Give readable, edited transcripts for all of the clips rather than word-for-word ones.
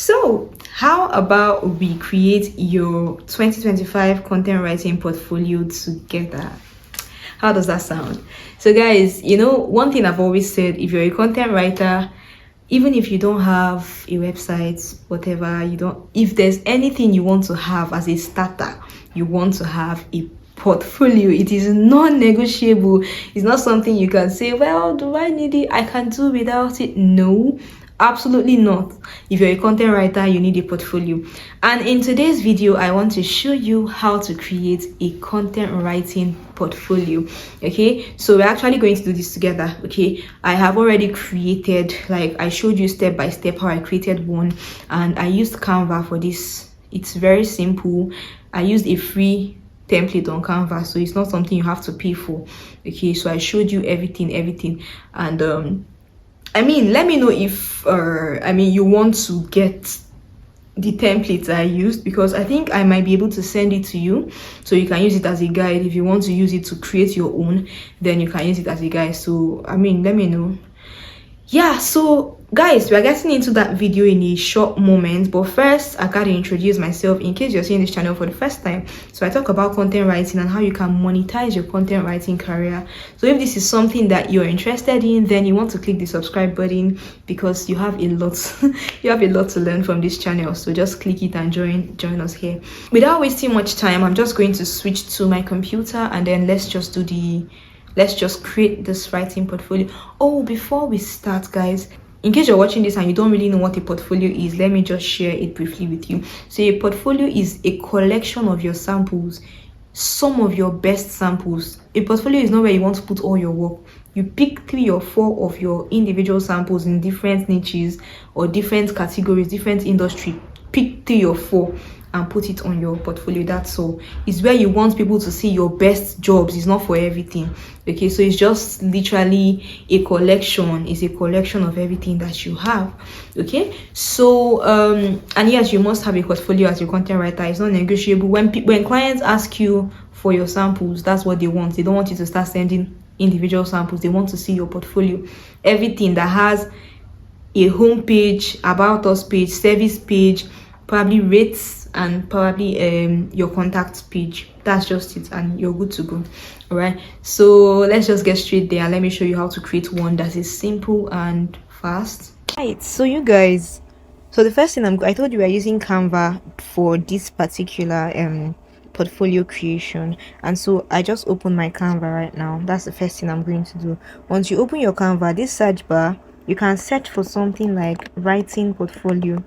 So, how about we create your 2025 content writing portfolio together? How does that sound? So, guys, one thing I've always said, if you're a content writer, even if you don't have a website, whatever, if there's anything you want to have as a starter, you want to have a portfolio. It is non-negotiable. It's not something you can say, well, do I need it? I can do without it. No, absolutely not. If you're a content writer, you need a portfolio. And in today's video, I want to show you how to create a content writing portfolio. Okay, so we're actually going to do this together. Okay, I have already created, like I showed you step by step how I created one, and I used Canva for this. It's very simple. I used a free template on Canva, so it's not something you have to pay for. Okay, so I showed you everything, and let me know if you want to get the templates I used, because I think I might be able to send it to you so you can use it as a guide. If you want to use it to create your own, then you can use it as a guide. So let me know. Yeah, so guys, we are getting into that video in a short moment, but first I gotta introduce myself in case you're seeing this channel for the first time. So I talk about content writing and how you can monetize your content writing career. So if this is something that you're interested in, then you want to click the subscribe button, because you have a lot to learn from this channel. So just click it and join us here. Without wasting much time, I'm just going to switch to my computer, and then let's just create this writing portfolio. Oh, before we start, guys, in case you're watching this and you don't really know what a portfolio is, let me just share it briefly with you. So a portfolio is a collection of your samples, some of your best samples. A portfolio is not where you want to put all your work. You pick 3 or 4 of your individual samples in different niches or different categories, different industry. Pick 3 or 4 and put it on your portfolio. That's all. It's where you want people to see your best jobs. It's not for everything. Okay, so it's just literally a collection. It's a collection of everything that you have. Okay, so and yes, you must have a portfolio as your content writer. It's not negotiable. When clients ask you for your samples, that's what they want. They don't want you to start sending individual samples. They want to see your portfolio. Everything that has a home page, about us page, service page, probably rates, and probably your contact page. That's just it, and you're good to go. All right, so let's just get straight there. Let me show you how to create one that is simple and fast. Right, so you guys, so the first thing I told you we're using Canva for this particular portfolio creation, and so I just opened my Canva right now. That's the first thing I'm going to do. Once you open your Canva, this search bar, you can search for something like writing portfolio.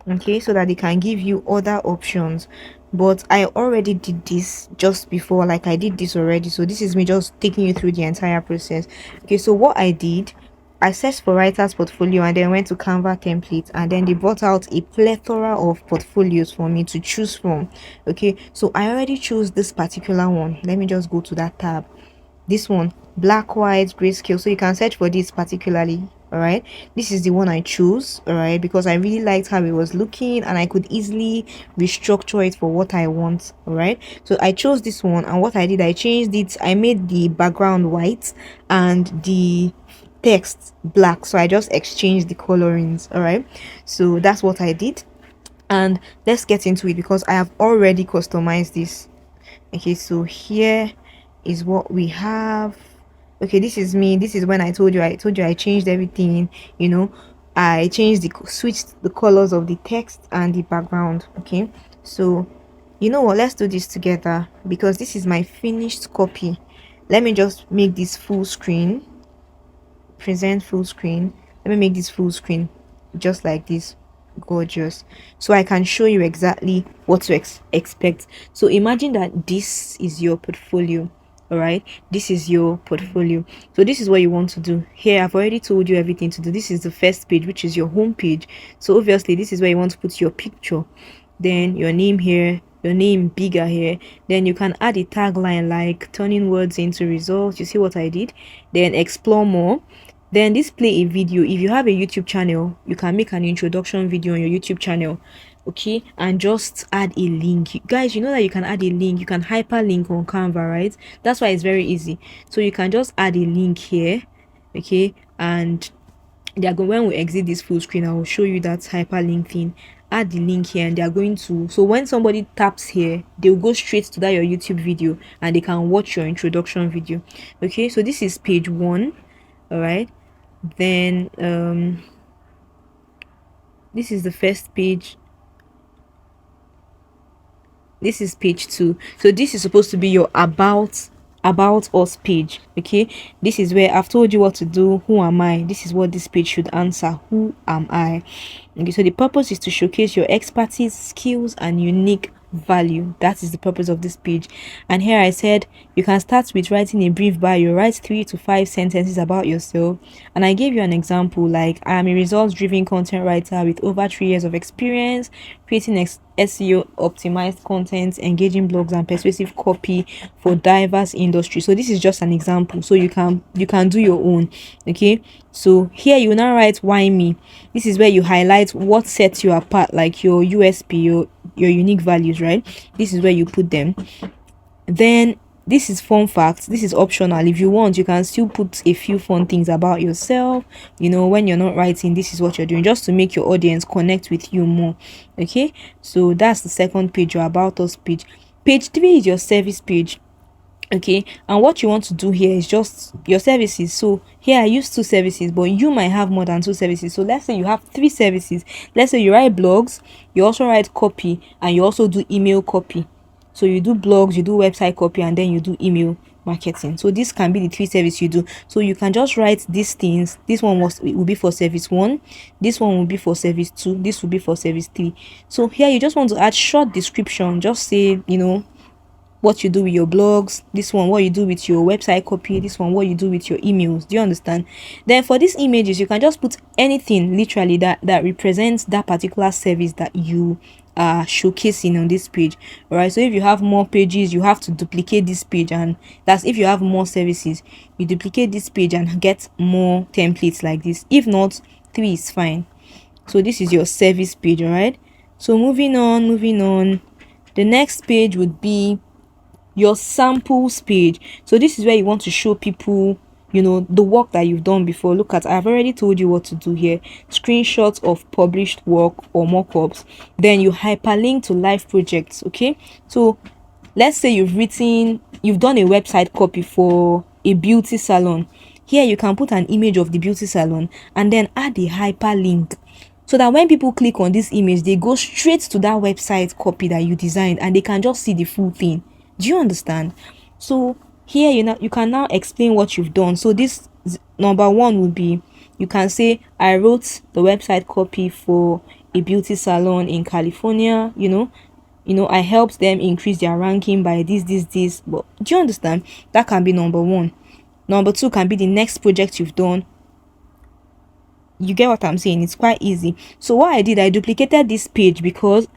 Okay, so that they can give you other options, but I already did this just before. Like I did this already, so this is me just taking you through the entire process. Okay, so what I did, I searched for writer's portfolio and then went to Canva templates, and then they brought out a plethora of portfolios for me to choose from. Okay, so I already chose this particular one. Let me just go to that tab. This one, black, white, grayscale. So you can search for this particularly. All right, this is the one I chose. All right, because I really liked how it was looking and I could easily restructure it for what I want. All right, so I chose this one, and what I did, I changed it. I made the background white and the text black, so I just exchanged the colorings. All right, so that's what I did, and let's get into it because I have already customized this. Okay, so here is what we have. Okay, this is me. This is when I told you I changed everything. I switched the colors of the text and the background. Okay, so you know what, let's do this together because this is my finished copy. Let me just make this full screen, present full screen. Let me make this full screen just like this. Gorgeous, so I can show you exactly what to expect. So imagine that this is your portfolio. All right, this is your portfolio. So this is what you want to do. Here I've already told you everything to do. This is the first page, which is your home page. So obviously this is where you want to put your picture, then your name here, your name bigger here. Then you can add a tagline like turning words into results. You see what I did? Then explore more. Then display a video. If you have a YouTube channel, you can make an introduction video on your YouTube channel. Okay, and just add a link. Guys, you know that you can add a link. You can hyperlink on Canva, right? That's why it's very easy. So you can just add a link here. Okay, and they are going, when we exit this full screen, I will show you that hyperlink thing. Add the link here, and they are going to, so when somebody taps here, they will go straight to that your YouTube video, and they can watch your introduction video. Okay, so this is page 1. All right, then this is the first page. This is page 2. So this is supposed to be your about us page. Okay, this is where I've told you what to do. Who am I? This is what this page should answer. Who am I? Okay, so the purpose is to showcase your expertise, skills, and unique value. That is the purpose of this page. And here I said you can start with writing a brief bio. Write 3 to 5 sentences about yourself, and I gave you an example, like I am a results driven content writer with over 3 years of experience creating SEO optimized content, engaging blogs, and persuasive copy for diverse industries. So this is just an example, so you can do your own. Okay, so here you now write why me. This is where you highlight what sets you apart, like your USP, your unique values, right? This is where you put them. Then this is fun facts. This is optional. If you want, you can still put a few fun things about yourself, when you're not writing. This is what you're doing, just to make your audience connect with you more. Okay, so that's the second page, your about us page. Page 3 is your service page. Okay, and what you want to do here is just your services. So here I use 2 services, but you might have more than 2 services. So let's say you have 3 services. Let's say you write blogs, you also write copy, and you also do email copy. So you do blogs, you do website copy, and then you do email marketing. So this can be the 3 services you do. So you can just write these things. This one will be for service 1, this one will be for service 2, this will be for service 3. So here you just want to add short description. Just say, what you do with your blogs, this one what you do with your website copy, this one what you do with your emails. Do you understand? Then for these images, you can just put anything literally that represents that particular service that you are showcasing on this page. All right, so if you have more pages, you have to duplicate this page, and that's if you have more services, you duplicate this page and get more templates like this. If not, 3 is fine. So this is your service page. All right, so moving on, the next page would be your samples page. So this is where you want to show people the work that you've done before. Look at, I've already told you what to do here. Screenshots of published work or mock-ups. Then you hyperlink to live projects. Okay, so let's say you've done a website copy for a beauty salon. Here you can put an image of the beauty salon and then add a hyperlink, so that when people click on this image, they go straight to that website copy that you designed, and they can just see the full thing. Do you understand? So here you can now explain what you've done. So this number 1 would be, you can say I wrote the website copy for a beauty salon in California. I helped them increase their ranking by this. But do you understand? That can be number 1. Number 2 can be the next project you've done. You get what I'm saying? It's quite easy. So what I did, I duplicated this page, because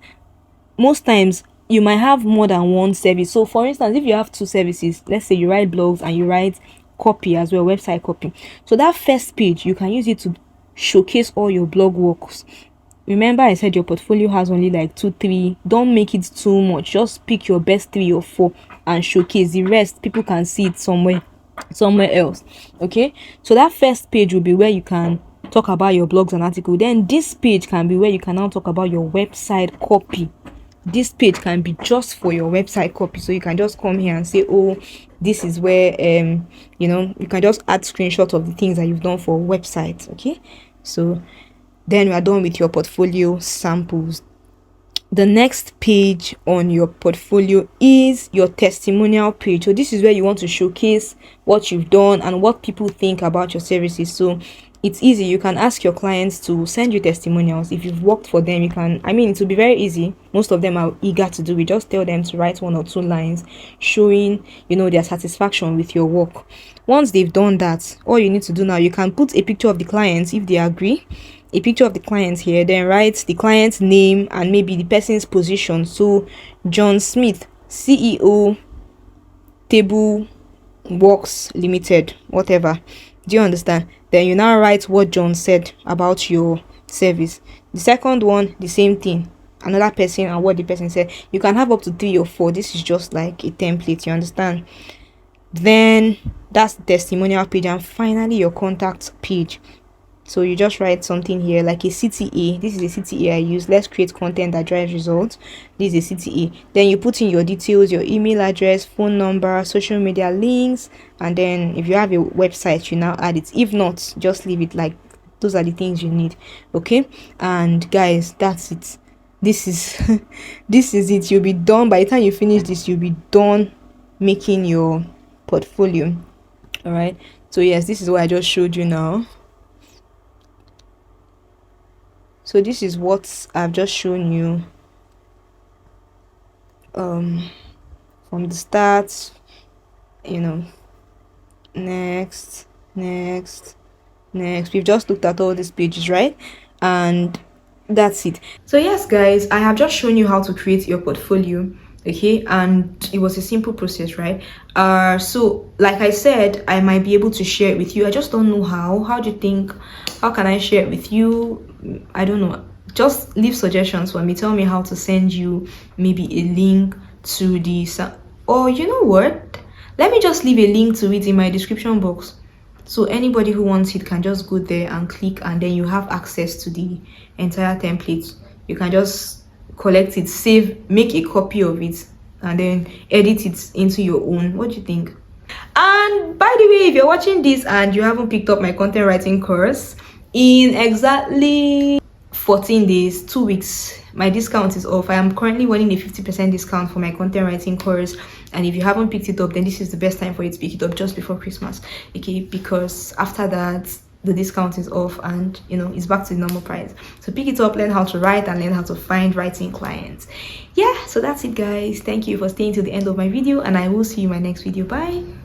most times you might have more than one service. So for instance, if you have 2 services, let's say you write blogs and you write copy as well, website copy, so that first page you can use it to showcase all your blog works. Remember I said your portfolio has only like 2-3. Don't make it too much. Just pick your best 3 or 4 and showcase. The rest people can see it somewhere else. Okay, so that first page will be where you can talk about your blogs and articles. Then this page can be where you can now talk about your website copy. This page can be just for your website copy, so you can just come here and say, oh, this is where you can just add screenshots of the things that you've done for websites. Okay, so then we are done with your portfolio samples. The next page on your portfolio is your testimonial page. So this is where you want to showcase what you've done and what people think about your services. So it's easy. You can ask your clients to send you testimonials. If you've worked for them, it will be very easy. Most of them are eager to do it. Just tell them to write 1 or 2 lines showing, their satisfaction with your work. Once they've done that, all you need to do now, you can put a picture of the clients if they agree. A picture of the client here, then write the client's name and maybe the person's position. So John Smith, CEO, Table Works Limited, whatever. Do you understand? Then you now write what John said about your service. The second one, the same thing, another person and what the person said. You can have up to 3 or 4. This is just like a template, you understand? Then that's the testimonial page. And finally, your contact page. So you just write something here like a CTA. This is a CTA I use. Let's create content that drives results. This is a CTA. Then you put in your details, your email address, phone number, social media links, and then if you have a website, you now add it. If not, just leave it like those are the things you need. Okay, and guys, that's it. This is this is it. You'll be done by the time you finish this. You'll be done making your portfolio. All right. So yes, this is what I just showed you now. So this is what I've just shown you from the start, you know. Next, we've just looked at all these pages, right? And that's it. So yes guys, I have just shown you how to create your portfolio, okay, and it was a simple process, right? So like I said, I might be able to share it with you. I just don't know how do you think, how can I share it with you? I don't know. Just leave suggestions for me. Tell me how to send you maybe a link to this, or you know what, let me just leave a link to it in my description box, so anybody who wants it can just go there and click, and then you have access to the entire template. You can just collect it, save, make a copy of it, and then edit it into your own. What do you think? And by the way, if you're watching this and you haven't picked up my content writing course, in exactly 14 days, 2 weeks, my discount is off. I am currently running a 50% discount for my content writing course, and if you haven't picked it up, then this is the best time for you to pick it up, just before Christmas, okay? Because after that the discount is off and you know it's back to the normal price. So pick it up, learn how to write, and learn how to find writing clients. Yeah, so that's it guys. Thank you for staying till the end of my video, and I will see you in my next video. Bye.